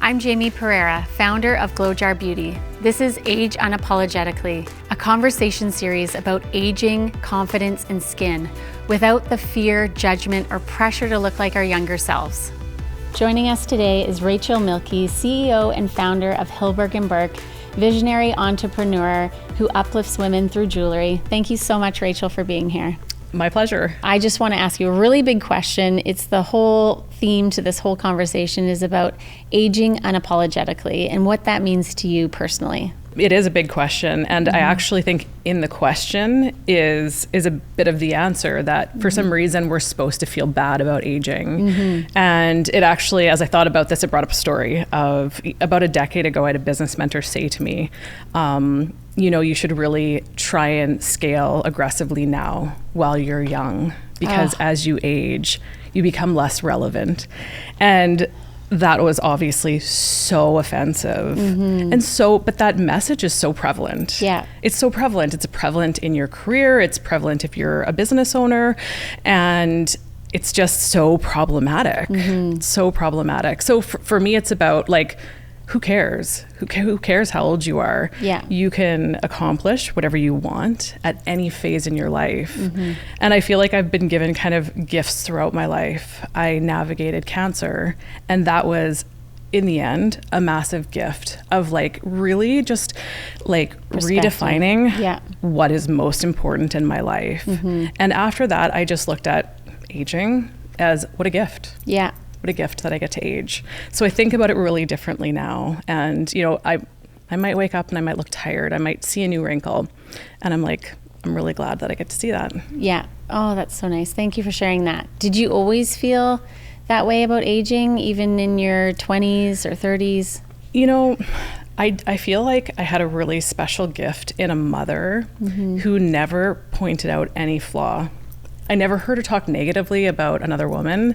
I'm Jaime Pereira, founder of Glow Jar Beauty. This is Age Unapologetically, a conversation series about aging, confidence, and skin without the fear, judgment, or pressure to look like our younger selves. Joining us today is Rachel Mielke, CEO and founder of Hillberg Berk, visionary entrepreneur who uplifts women through jewelry. Thank you so much, Rachel, for being here. My pleasure. I just want to ask you a really big question. It's the whole theme to this whole conversation is about aging unapologetically and what that means to you personally. It is a big question, and I actually think in the question is a bit of the answer that for some reason we're supposed to feel bad about aging. And it actually, as I thought about this, it brought up a story of about a decade ago. I had a business mentor say to me, you should really try and scale aggressively now while you're young, because as you age, you become less relevant. And that was obviously so offensive. But that message is so prevalent. Yeah. It's so prevalent. It's prevalent in your career. It's prevalent if you're a business owner. And it's just so problematic. So problematic. So for me, it's about like, who cares? Who cares how old you are? Yeah. You can accomplish whatever you want at any phase in your life. And I feel like I've been given kind of gifts throughout my life. I navigated cancer, and that was, in the end, a massive gift of like really just like redefining what is most important in my life. And after that, I just looked at aging as what a gift. Yeah. What a gift that I get to age. So I think about it really differently now. And, I might wake up and I might look tired. I might see a new wrinkle. And I'm like, I'm really glad that I get to see that. Yeah. Oh, that's so nice. Thank you for sharing that. Did you always feel that way about aging, even in your 20s or 30s? I feel like I had a really special gift in a mother who never pointed out any flaw. I never heard her talk negatively about another woman.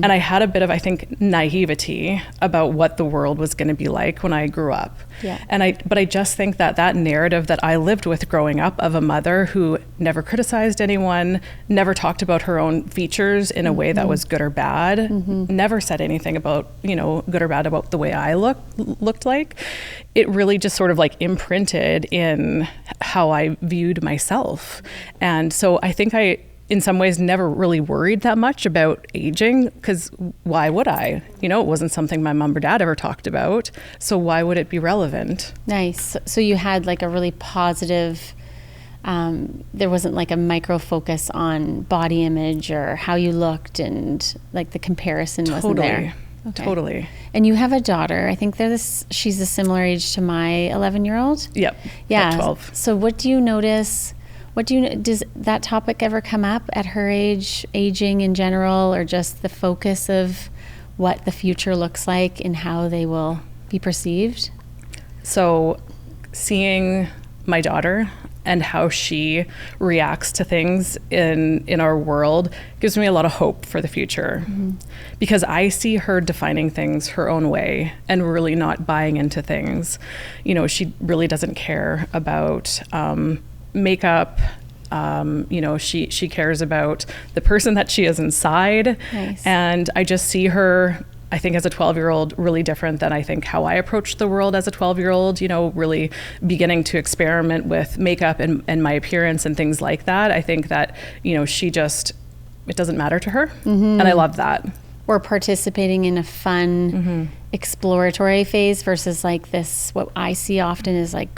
And I had a bit of, I think, naivety about what the world was going to be like when I grew up. Yeah. But I just think that narrative that I lived with growing up of a mother who never criticized anyone, never talked about her own features in a way that was good or bad, never said anything about, good or bad about the way I looked like. It really just sort of like imprinted in how I viewed myself. And so I think I, in some ways, never really worried that much about aging, because why would I? It wasn't something my mom or dad ever talked about. So why would it be relevant? Nice. So you had like a really positive, there wasn't like a micro focus on body image or how you looked, and like the comparison wasn't there. Okay. Totally. And you have a daughter. I think she's a similar age to my 11-year-old. Yep. Yeah. 12. So what do you notice? Does that topic ever come up at her age, aging in general, or just the focus of what the future looks like and how they will be perceived? So seeing my daughter and how she reacts to things in our world gives me a lot of hope for the future, because I see her defining things her own way and really not buying into things. She really doesn't care about makeup. She cares about the person that she is inside. Nice. And I just see her, I think, as a 12-year-old really different than I think how I approached the world as a 12-year-old, really beginning to experiment with makeup and my appearance and things like that. I think that, it doesn't matter to her. And I love that. We're participating in a fun, exploratory phase versus like this, what I see often is like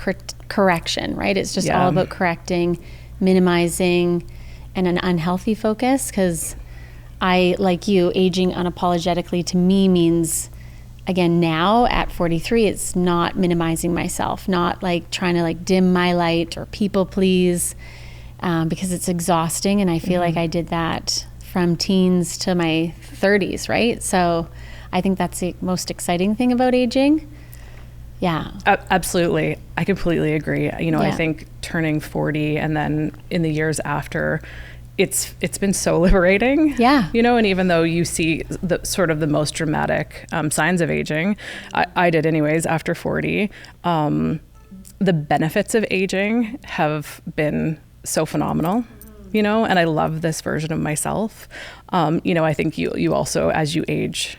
correction, right? It's just all about correcting, minimizing, and an unhealthy focus. Because I, like you, aging unapologetically to me means, again, now at 43, it's not minimizing myself, not like trying to like dim my light or people please, because it's exhausting. And I feel like I did that from teens to my 30s, right? So I think that's the most exciting thing about aging. Yeah. Absolutely. I completely agree. I think turning 40 and then in the years after, it's been so liberating. Yeah. And even though you see the sort of the most dramatic signs of aging, I did anyways after 40, the benefits of aging have been so phenomenal. And I love this version of myself. I think you also, as you age,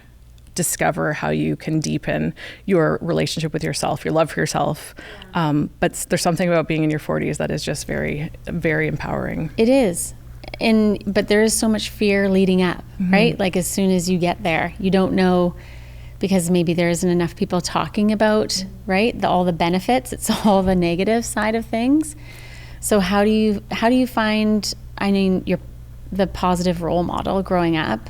discover how you can deepen your relationship with yourself, your love for yourself. But there's something about being in your 40s that is just very, very empowering. It is. But there is so much fear leading up, right? Like as soon as you get there, you don't know, because maybe there isn't enough people talking about, right? All the benefits, it's all the negative side of things. So how do you find, I mean, the positive role model growing up,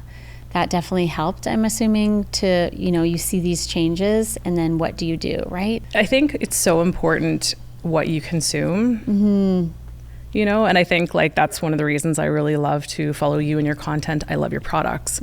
that definitely helped, I'm assuming, to, you see these changes, and then what do you do, right? I think it's so important what you consume. And I think like that's one of the reasons I really love to follow you and your content. I love your products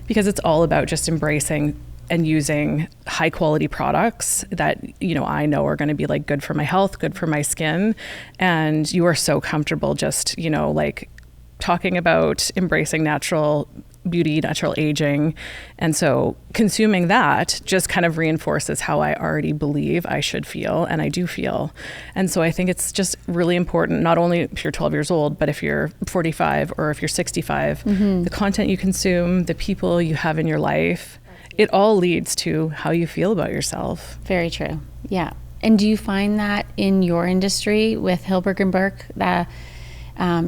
because it's all about just embracing and using high quality products that, I know are going to be like good for my health, good for my skin. And you are so comfortable just, like talking about embracing natural beauty, natural aging. And so consuming that just kind of reinforces how I already believe I should feel, and I do feel. And so I think it's just really important, not only if you're 12 years old, but if you're 45 or if you're 65, the content you consume, the people you have in your life, it all leads to how you feel about yourself. Very true. Yeah. And do you find that in your industry with Hillberg Berk, the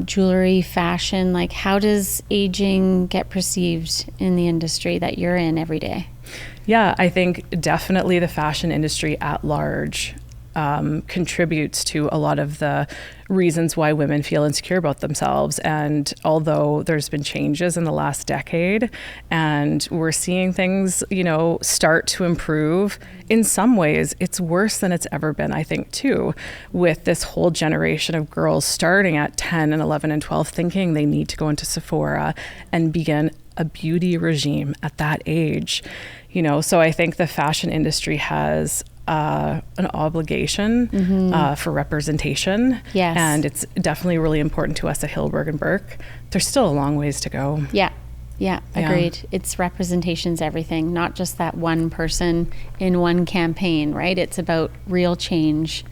jewelry, fashion, like how does aging get perceived in the industry that you're in every day? Yeah, I think definitely the fashion industry at large contributes to a lot of the reasons why women feel insecure about themselves. And although there's been changes in the last decade and we're seeing things, start to improve, in some ways it's worse than it's ever been, I think, too, with this whole generation of girls starting at 10 and 11 and 12 thinking they need to go into Sephora and begin a beauty regime at that age. So I think the fashion industry has an obligation for representation. Yes. And it's definitely really important to us at Hillberg Berk. There's still a long ways to go. Yeah, agreed. It's representation's everything, not just that one person in one campaign, right? It's about real change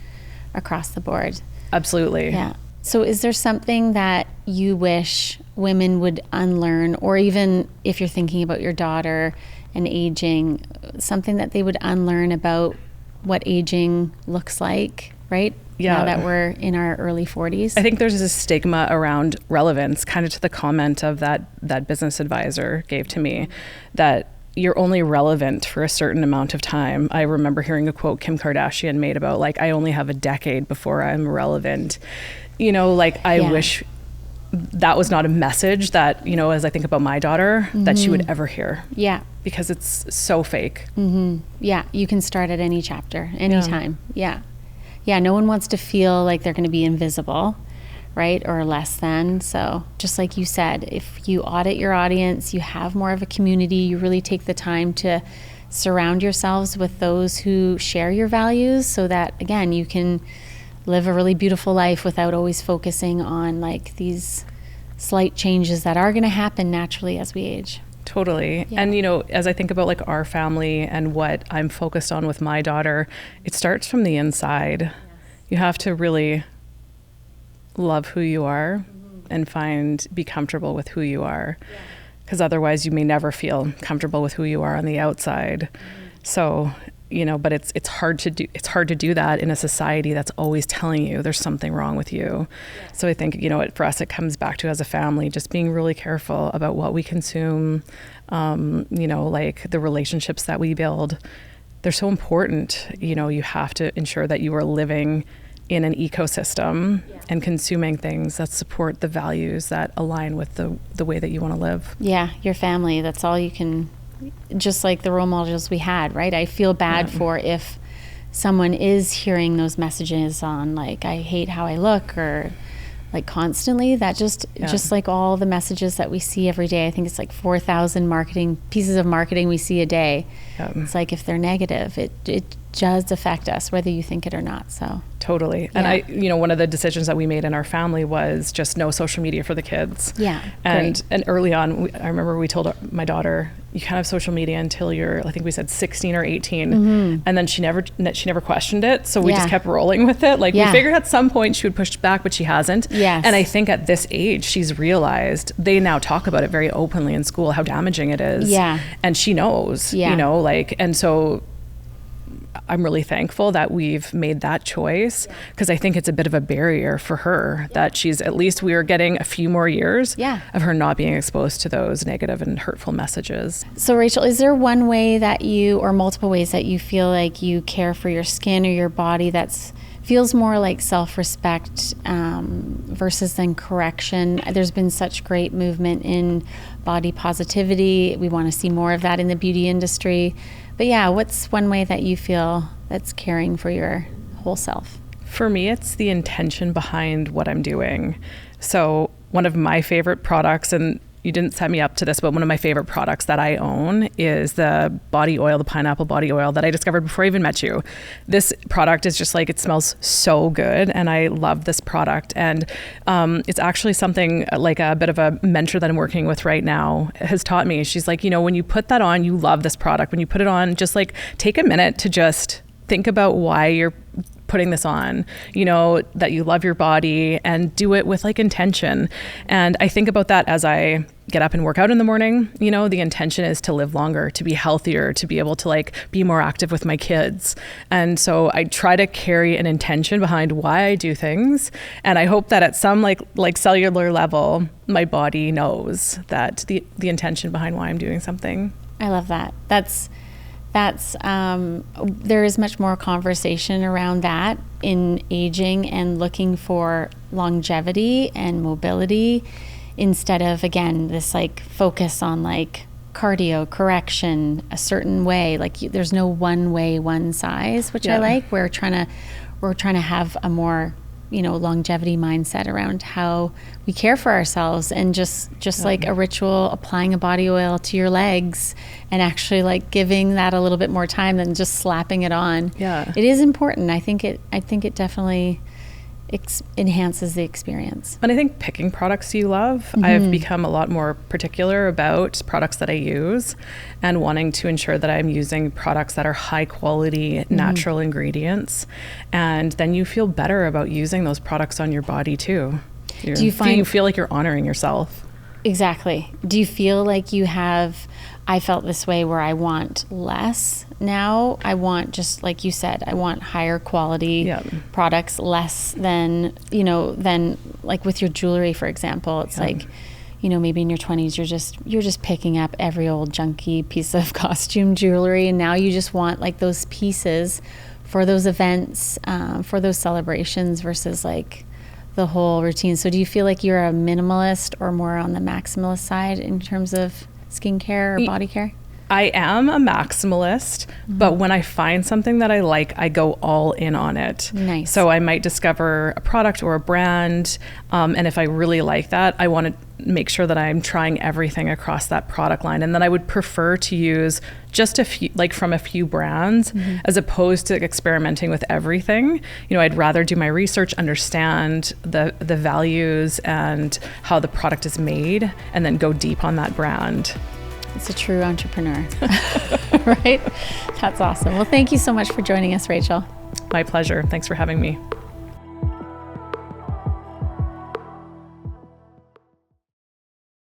across the board. Absolutely. Yeah. So is there something that you wish women would unlearn, or even if you're thinking about your daughter and aging, something that they would unlearn about what aging looks like, right? Yeah. Now that we're in our early 40s. I think there's a stigma around relevance, kind of to the comment of that business advisor gave to me, that you're only relevant for a certain amount of time. I remember hearing a quote Kim Kardashian made about like, I only have a decade before I'm relevant. I wish that was not a message that, as I think about my daughter, that she would ever hear. Yeah. Because it's so fake. Yeah, you can start at any chapter, anytime. Yeah. No one wants to feel like they're going to be invisible, right? Or less than. So just like you said, if you audit your audience, you have more of a community, you really take the time to surround yourselves with those who share your values so that, again, you can live a really beautiful life without always focusing on like these slight changes that are going to happen naturally as we age. Totally. Yeah. And, as I think about like our family and what I'm focused on with my daughter, it starts from the inside. Yes. You have to really love who you are and be comfortable with who you are. Because otherwise you may never feel comfortable with who you are on the outside. So, but it's hard to do. It's hard to do that in a society that's always telling you there's something wrong with you. Yeah. So I think, for us, it comes back to, as a family, just being really careful about what we consume, like the relationships that we build. They're so important. You have to ensure that you are living in an ecosystem and consuming things that support the values that align with the way that you want to live. Yeah, your family, that's all you can. Just like the role models we had, right? I feel bad for if someone is hearing those messages on like, I hate how I look, or like constantly, that just like all the messages that we see every day. I think it's like 4,000 pieces of marketing we see a day. It's like, if they're negative, it does affect us, whether you think it or not. So totally. And one of the decisions that we made in our family was just no social media for the kids. Yeah. And early on, I remember we told my daughter, you can't have social media until you're, I think we said 16 or 18. And then she never questioned it. So we just kept rolling with it. Like we figured at some point she would push back, but she hasn't. Yes. And I think at this age, she's realized, they now talk about it very openly in school, how damaging it is. Yeah. And she knows, you know, like, and so I'm really thankful that we've made that choice, because I think it's a bit of a barrier for her that she's, at least we are getting a few more years of her not being exposed to those negative and hurtful messages. So Rachel, is there one way that you, or multiple ways that you feel like you care for your skin or your body that's feels more like self-respect versus then correction? There's been such great movement in body positivity. We want to see more of that in the beauty industry. But yeah, what's one way that you feel that's caring for your whole self? For me, it's the intention behind what I'm doing. So one of my favorite products, and you didn't set me up to this, but one of my favorite products that I own is the body oil, the pineapple body oil that I discovered before I even met you. This product is just like, it smells so good, and I love this product. And it's actually something like a bit of a mentor that I'm working with right now has taught me. She's like, you know, when you put that on, you love this product. When you put it on, just like take a minute to just think about why you're putting this on, you know, that you love your body, and do it with like intention. And I think about that as I get up and work out in the morning. You know, the intention is to live longer, to be healthier, to be able to like be more active with my kids. And so I try to carry an intention behind why I do things. And I hope that at some like cellular level, my body knows that the intention behind why I'm doing something. I love that. That's there is much more conversation around that in aging and looking for longevity and mobility, instead of, again, this like focus on like cardio correction a certain way. Like there's no one way, one size, which I like. We're trying to have a more, you know, longevity mindset around how we care for ourselves, and just like a ritual, applying a body oil to your legs and actually like giving that a little bit more time than just slapping it on. Yeah. It is important. I think it definitely enhances the experience. And I think picking products you love, I've become a lot more particular about products that I use, and wanting to ensure that I'm using products that are high quality, natural ingredients. And then you feel better about using those products on your body too. You feel like you're honoring yourself? Exactly. Do you feel like you have, I felt this way where I want less now. I want, just like you said, I want higher quality products, less than, you know, than like with your jewelry, for example. It's like, you know, maybe in your 20s, you're just picking up every old junky piece of costume jewelry. And now you just want like those pieces for those events, for those celebrations, versus like the whole routine. So do you feel like you're a minimalist or more on the maximalist side in terms of skincare or body care? I am a maximalist, but when I find something that I like, I go all in on it. Nice. So I might discover a product or a brand, and if I really like that, I want to make sure that I'm trying everything across that product line. And then I would prefer to use just a few, like from a few brands, as opposed to experimenting with everything. You know, I'd rather do my research, understand the values and how the product is made, and then go deep on that brand. It's a true entrepreneur, right? That's awesome. Well, thank you so much for joining us, Rachel. My pleasure. Thanks for having me.